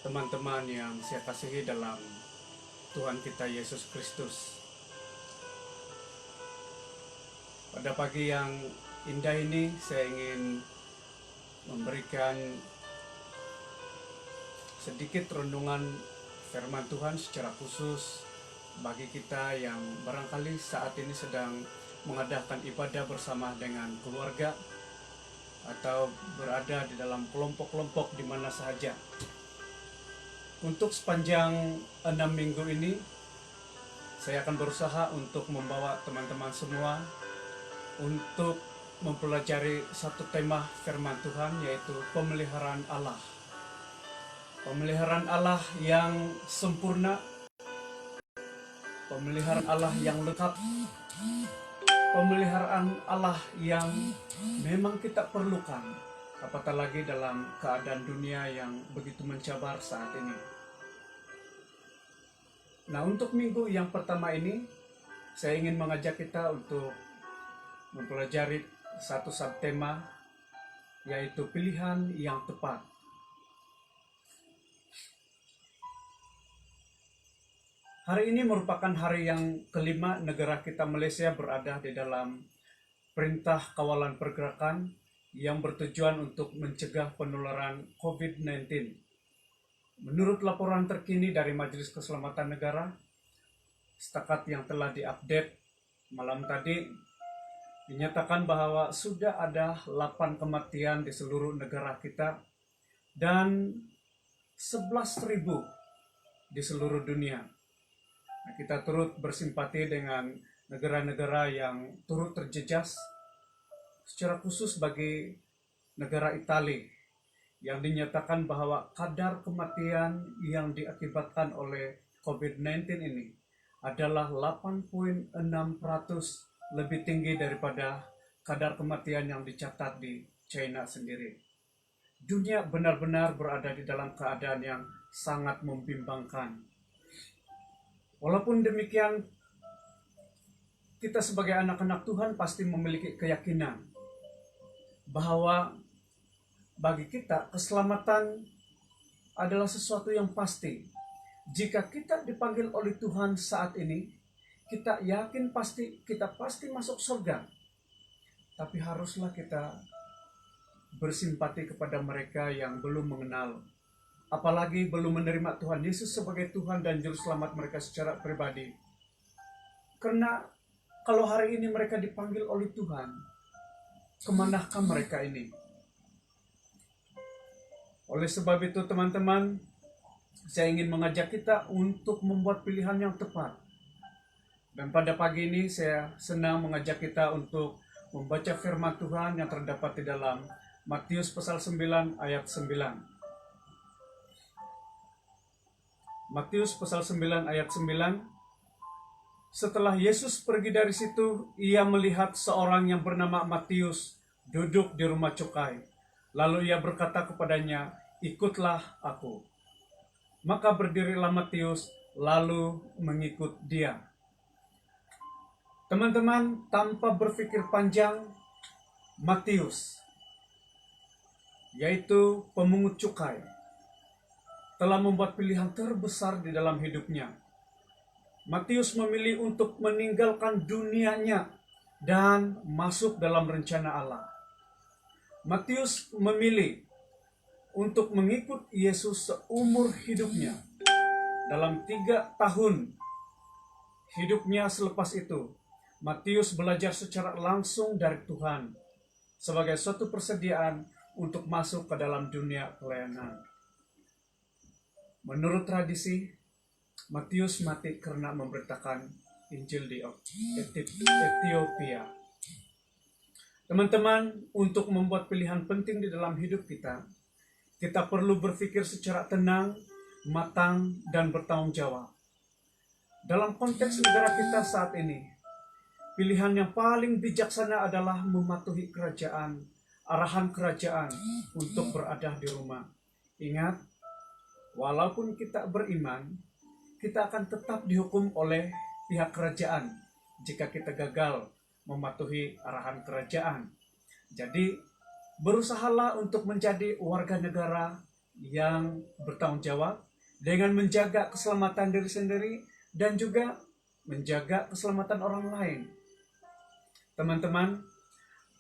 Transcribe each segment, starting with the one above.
teman-teman yang saya kasihi dalam Tuhan kita Yesus Kristus. Pada pagi yang indah ini saya ingin memberikan sedikit renungan firman Tuhan secara khusus bagi kita yang barangkali saat ini sedang mengadakan ibadah bersama dengan keluarga atau berada di dalam kelompok-kelompok di mana saja. Untuk sepanjang 6 minggu ini, saya akan berusaha untuk membawa teman-teman semua untuk mempelajari satu tema firman Tuhan, yaitu pemeliharaan Allah. Pemeliharaan Allah yang sempurna, pemeliharaan Allah yang lengkap, pemeliharaan Allah yang memang kita perlukan, apatah lagi dalam keadaan dunia yang begitu mencabar saat ini. Nah, untuk minggu yang pertama ini, saya ingin mengajak kita untuk mempelajari satu subtema, yaitu pilihan yang tepat. Hari ini merupakan hari yang kelima negara kita Malaysia berada di dalam perintah kawalan pergerakan yang bertujuan untuk mencegah penularan COVID-19. Menurut laporan terkini dari Majelis Keselamatan Negara, setakat yang telah diupdate malam tadi, dinyatakan bahwa sudah ada 8 kematian di seluruh negara kita dan 11.000 di seluruh dunia. Nah, kita turut bersimpati dengan negara-negara yang turut terjejas, secara khusus bagi negara Italia, yang dinyatakan bahwa kadar kematian yang diakibatkan oleh COVID-19 ini adalah 8,6% lebih tinggi daripada kadar kematian yang dicatat di China sendiri. Dunia benar-benar berada di dalam keadaan yang sangat membimbangkan. Walaupun demikian, kita sebagai anak-anak Tuhan pasti memiliki keyakinan bahwa bagi kita keselamatan adalah sesuatu yang pasti. Jika kita dipanggil oleh Tuhan saat ini, kita yakin kita pasti masuk surga. Tapi haruslah kita bersimpati kepada mereka yang belum mengenal, apalagi belum menerima Tuhan Yesus sebagai Tuhan dan Juru Selamat mereka secara pribadi. Karena kalau hari ini mereka dipanggil oleh Tuhan, kemanakah mereka ini? Oleh sebab itu teman-teman, saya ingin mengajak kita untuk membuat pilihan yang tepat. Dan pada pagi ini saya senang mengajak kita untuk membaca firman Tuhan yang terdapat di dalam Matius pasal 9 ayat 9. Matius pasal 9 ayat 9. Setelah Yesus pergi dari situ, ia melihat seorang yang bernama Matius duduk di rumah cukai. Lalu ia berkata kepadanya, "Ikutlah aku." Maka berdirilah Matius lalu mengikut dia. Teman-teman, tanpa berpikir panjang, Matius, yaitu pemungut cukai, telah membuat pilihan terbesar di dalam hidupnya. Matius memilih untuk meninggalkan dunianya dan masuk dalam rencana Allah. Matius memilih untuk mengikut Yesus seumur hidupnya. Dalam 3 tahun hidupnya selepas itu, Matius belajar secara langsung dari Tuhan sebagai suatu persediaan untuk masuk ke dalam dunia pelayanan. Menurut tradisi, Matius mati karena memberitakan Injil di Ethiopia. Teman-teman, untuk membuat pilihan penting di dalam hidup kita perlu berpikir secara tenang, matang, dan bertanggung jawab. Dalam konteks negara kita saat ini, pilihan yang paling bijaksana adalah mematuhi arahan kerajaan untuk berada di rumah. Ingat, walaupun kita beriman, kita akan tetap dihukum oleh pihak kerajaan jika kita gagal mematuhi arahan kerajaan. Jadi, berusahalah untuk menjadi warga negara yang bertanggung jawab dengan menjaga keselamatan diri sendiri dan juga menjaga keselamatan orang lain. Teman-teman,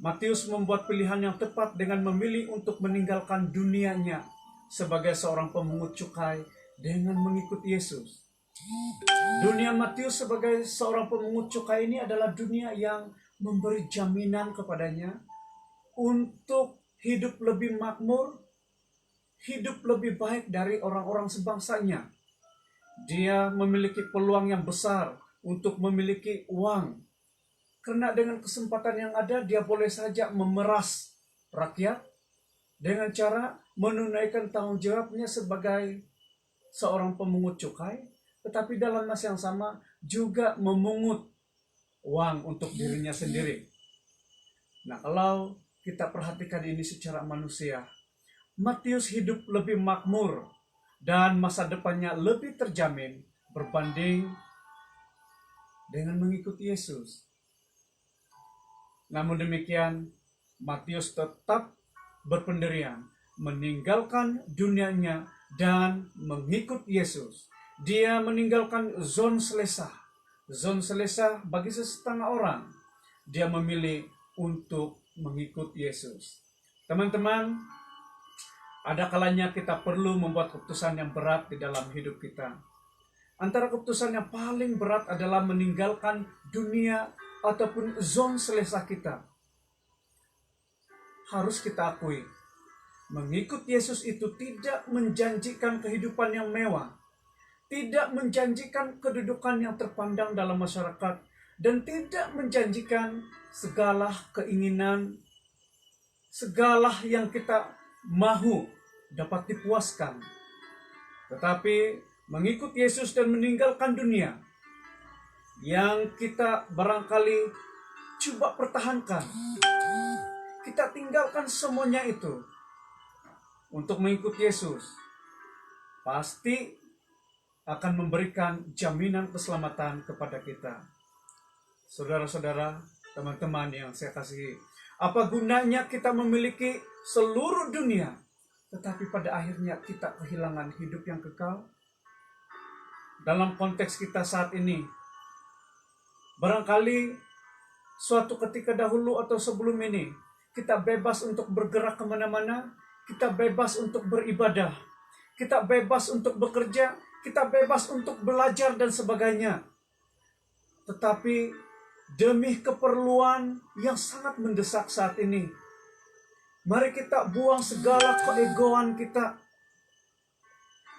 Matius membuat pilihan yang tepat dengan memilih untuk meninggalkan dunianya sebagai seorang pemungut cukai dengan mengikuti Yesus. Dunia Matius sebagai seorang pemungut cukai ini adalah dunia yang memberi jaminan kepadanya untuk hidup lebih makmur, hidup lebih baik dari orang-orang sebangsanya. Dia memiliki peluang yang besar untuk memiliki uang. Karena dengan kesempatan yang ada, dia boleh saja memeras rakyat dengan cara menunaikan tanggung jawabnya sebagai seorang pemungut cukai, tetapi dalam masa yang sama juga memungut uang untuk dirinya sendiri. Nah, kalau kita perhatikan ini secara manusia, Matius hidup lebih makmur dan masa depannya lebih terjamin berbanding dengan mengikuti Yesus. Namun demikian, Matius tetap berpendirian meninggalkan dunianya dan mengikut Yesus. Dia meninggalkan zon selesa. Zon selesa bagi sesetengah orang. Dia memilih untuk mengikut Yesus. Teman-teman, ada kalanya kita perlu membuat keputusan yang berat di dalam hidup kita. Antara keputusan yang paling berat adalah meninggalkan dunia ataupun zon selesa kita. Harus kita akui, mengikut Yesus itu tidak menjanjikan kehidupan yang mewah, tidak menjanjikan kedudukan yang terpandang dalam masyarakat, dan tidak menjanjikan segala keinginan, segala yang kita mahu dapat dipuaskan. Tetapi mengikut Yesus dan meninggalkan dunia yang kita barangkali coba pertahankan, kita tinggalkan semuanya itu untuk mengikut Yesus, pasti akan memberikan jaminan keselamatan kepada kita. Saudara-saudara, teman-teman yang saya kasihi, apa gunanya kita memiliki seluruh dunia, tetapi pada akhirnya kita kehilangan hidup yang kekal? Dalam konteks kita saat ini, barangkali suatu ketika dahulu atau sebelum ini, kita bebas untuk bergerak kemana-mana, kita bebas untuk beribadah, kita bebas untuk bekerja, kita bebas untuk belajar dan sebagainya. Tetapi demi keperluan yang sangat mendesak saat ini, mari kita buang segala keegoan kita.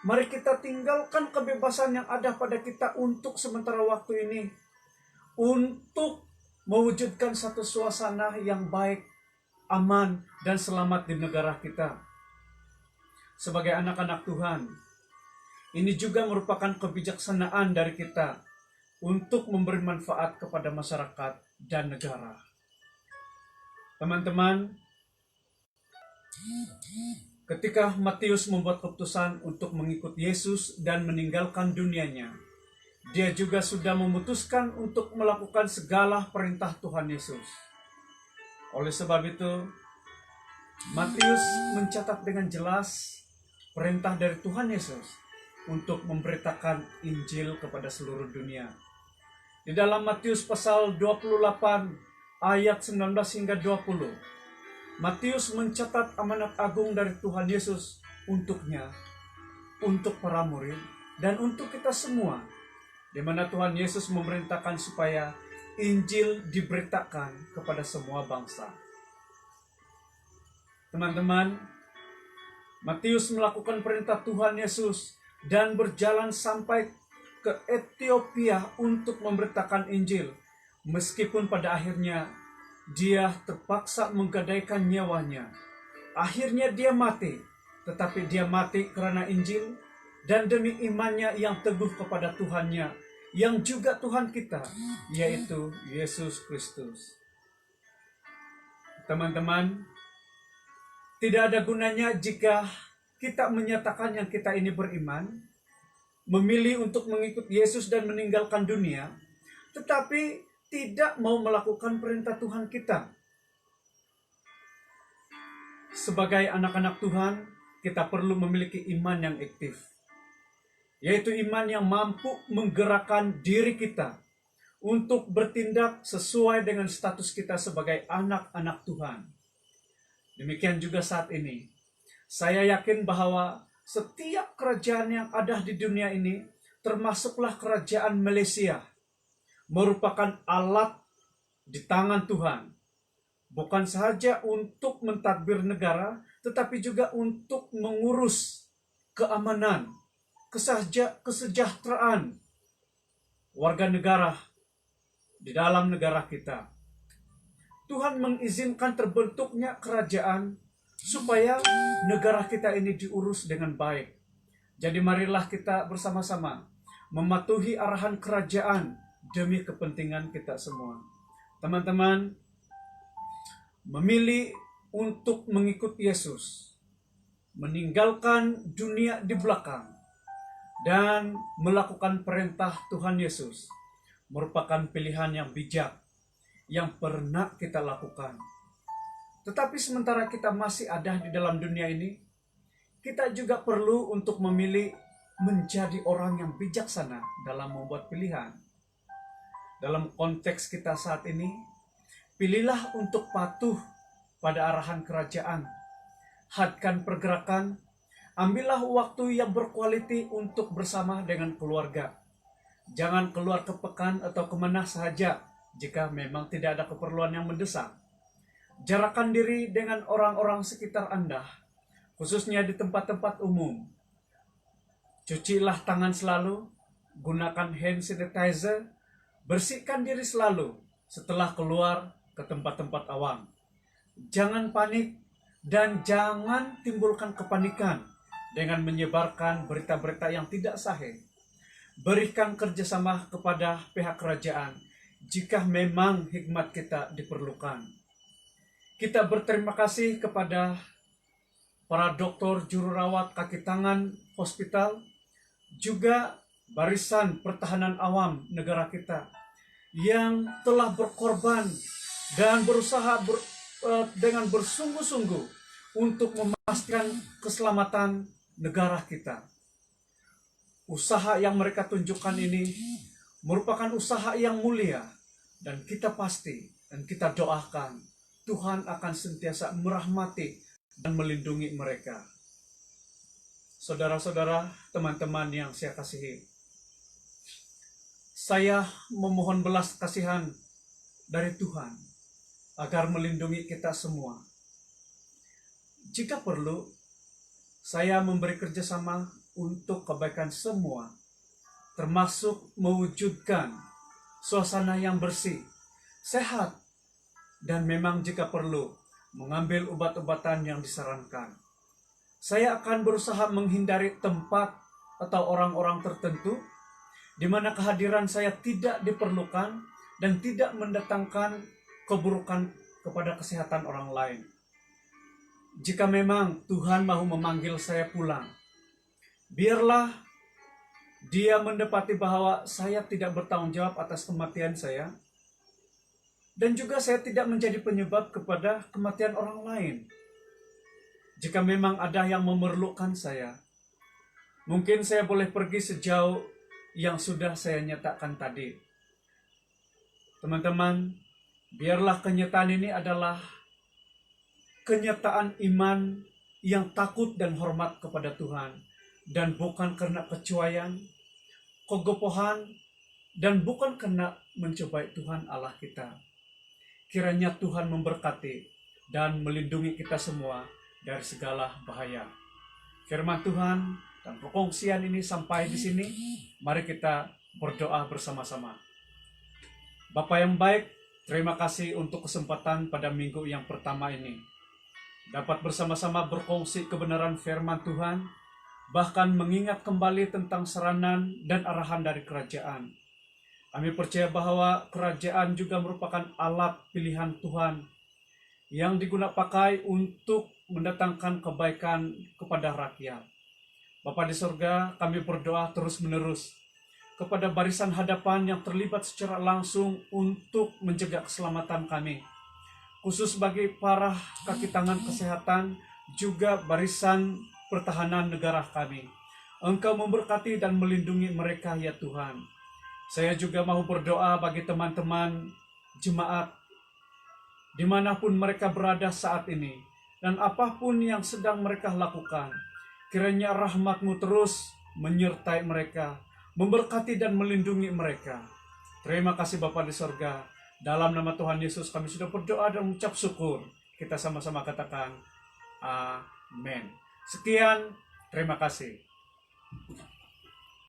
Mari kita tinggalkan kebebasan yang ada pada kita untuk sementara waktu ini, untuk mewujudkan satu suasana yang baik, aman, dan selamat di negara kita. Sebagai anak-anak Tuhan, ini juga merupakan kebijaksanaan dari kita untuk memberi manfaat kepada masyarakat dan negara. Teman-teman, ketika Matius membuat keputusan untuk mengikut Yesus dan meninggalkan dunianya, dia juga sudah memutuskan untuk melakukan segala perintah Tuhan Yesus. Oleh sebab itu, Matius mencatat dengan jelas perintah dari Tuhan Yesus untuk memberitakan Injil kepada seluruh dunia. Di dalam Matius pasal 28 ayat 19 hingga 20, Matius mencatat amanat agung dari Tuhan Yesus untuknya, untuk para murid, dan untuk kita semua, di mana Tuhan Yesus memerintahkan supaya Injil diberitakan kepada semua bangsa. Teman-teman, Matius melakukan perintah Tuhan Yesus dan berjalan sampai ke Ethiopia untuk memberitakan Injil, meskipun pada akhirnya dia terpaksa menggadaikan nyawanya. Akhirnya dia mati, tetapi dia mati karena Injil dan demi imannya yang teguh kepada Tuhannya, yang juga Tuhan kita, yaitu Yesus Kristus. Teman-teman, tidak ada gunanya jika kita menyatakan yang kita ini beriman, memilih untuk mengikut Yesus dan meninggalkan dunia, tetapi tidak mau melakukan perintah Tuhan kita. Sebagai anak-anak Tuhan, kita perlu memiliki iman yang aktif, yaitu iman yang mampu menggerakkan diri kita untuk bertindak sesuai dengan status kita sebagai anak-anak Tuhan. Demikian juga saat ini, saya yakin bahwa setiap kerajaan yang ada di dunia ini, termasuklah kerajaan Malaysia, merupakan alat di tangan Tuhan. Bukan saja untuk mentadbir negara, tetapi juga untuk mengurus keamanan, kesejahteraan warga negara di dalam negara kita. Tuhan mengizinkan terbentuknya kerajaan supaya negara kita ini diurus dengan baik. Jadi marilah kita bersama-sama mematuhi arahan kerajaan demi kepentingan kita semua. Teman-teman, memilih untuk mengikut Yesus, meninggalkan dunia di belakang, dan melakukan perintah Tuhan Yesus merupakan pilihan yang bijak yang pernah kita lakukan. Tetapi sementara kita masih ada di dalam dunia ini, kita juga perlu untuk memilih menjadi orang yang bijaksana dalam membuat pilihan. Dalam konteks kita saat ini, pilihlah untuk patuh pada arahan kerajaan. Hadkan pergerakan, ambillah waktu yang berkualiti untuk bersama dengan keluarga. Jangan keluar ke pekan atau kemana saja jika memang tidak ada keperluan yang mendesak. Jarakkan diri dengan orang-orang sekitar Anda, khususnya di tempat-tempat umum. Cucilah tangan selalu, gunakan hand sanitizer, bersihkan diri selalu setelah keluar ke tempat-tempat awam. Jangan panik dan jangan timbulkan kepanikan dengan menyebarkan berita-berita yang tidak sahih. Berikan kerjasama kepada pihak kerajaan jika memang hikmat kita diperlukan. Kita berterima kasih kepada para dokter juru rawat kaki tangan hospital, juga barisan pertahanan awam negara kita yang telah berkorban dan berusaha dengan bersungguh-sungguh untuk memastikan keselamatan negara kita. Usaha yang mereka tunjukkan ini merupakan usaha yang mulia, dan kita pasti dan kita doakan Tuhan akan sentiasa merahmati dan melindungi mereka. Saudara-saudara, teman-teman yang saya kasihi, saya memohon belas kasihan dari Tuhan agar melindungi kita semua. Jika perlu, saya memberi kerjasama untuk kebaikan semua, termasuk mewujudkan suasana yang bersih, sehat, dan memang jika perlu, mengambil obat-obatan yang disarankan. Saya akan berusaha menghindari tempat atau orang-orang tertentu di mana kehadiran saya tidak diperlukan dan tidak mendatangkan keburukan kepada kesehatan orang lain. Jika memang Tuhan mau memanggil saya pulang, biarlah Dia mendapati bahwa saya tidak bertanggung jawab atas kematian saya, dan juga saya tidak menjadi penyebab kepada kematian orang lain. Jika memang ada yang memerlukan saya, mungkin saya boleh pergi sejauh yang sudah saya nyatakan tadi. Teman-teman, biarlah kenyataan ini adalah kenyataan iman yang takut dan hormat kepada Tuhan, dan bukan karena kecuaian, kegopohan, dan bukan karena mencobai Tuhan Allah kita. Kiranya Tuhan memberkati dan melindungi kita semua dari segala bahaya. Firman Tuhan dan perkongsian ini sampai di sini. Mari kita berdoa bersama-sama. Bapa yang baik, terima kasih untuk kesempatan pada minggu yang pertama ini. Dapat bersama-sama berkongsi kebenaran firman Tuhan, bahkan mengingat kembali tentang seranan dan arahan dari kerajaan. Kami percaya bahwa kerajaan juga merupakan alat pilihan Tuhan yang digunakan pakai untuk mendatangkan kebaikan kepada rakyat. Bapa di surga, kami berdoa terus-menerus kepada barisan hadapan yang terlibat secara langsung untuk menjaga keselamatan kami, khusus bagi para kaki tangan kesehatan, juga barisan pertahanan negara kami. Engkau memberkati dan melindungi mereka ya Tuhan. Saya juga mau berdoa bagi teman-teman jemaat dimanapun mereka berada saat ini, dan apapun yang sedang mereka lakukan. Kiranya rahmat-Mu terus menyertai mereka, memberkati dan melindungi mereka. Terima kasih Bapa di sorga. Dalam nama Tuhan Yesus kami sudah berdoa dan mengucap syukur. Kita sama-sama katakan amin. Sekian, terima kasih.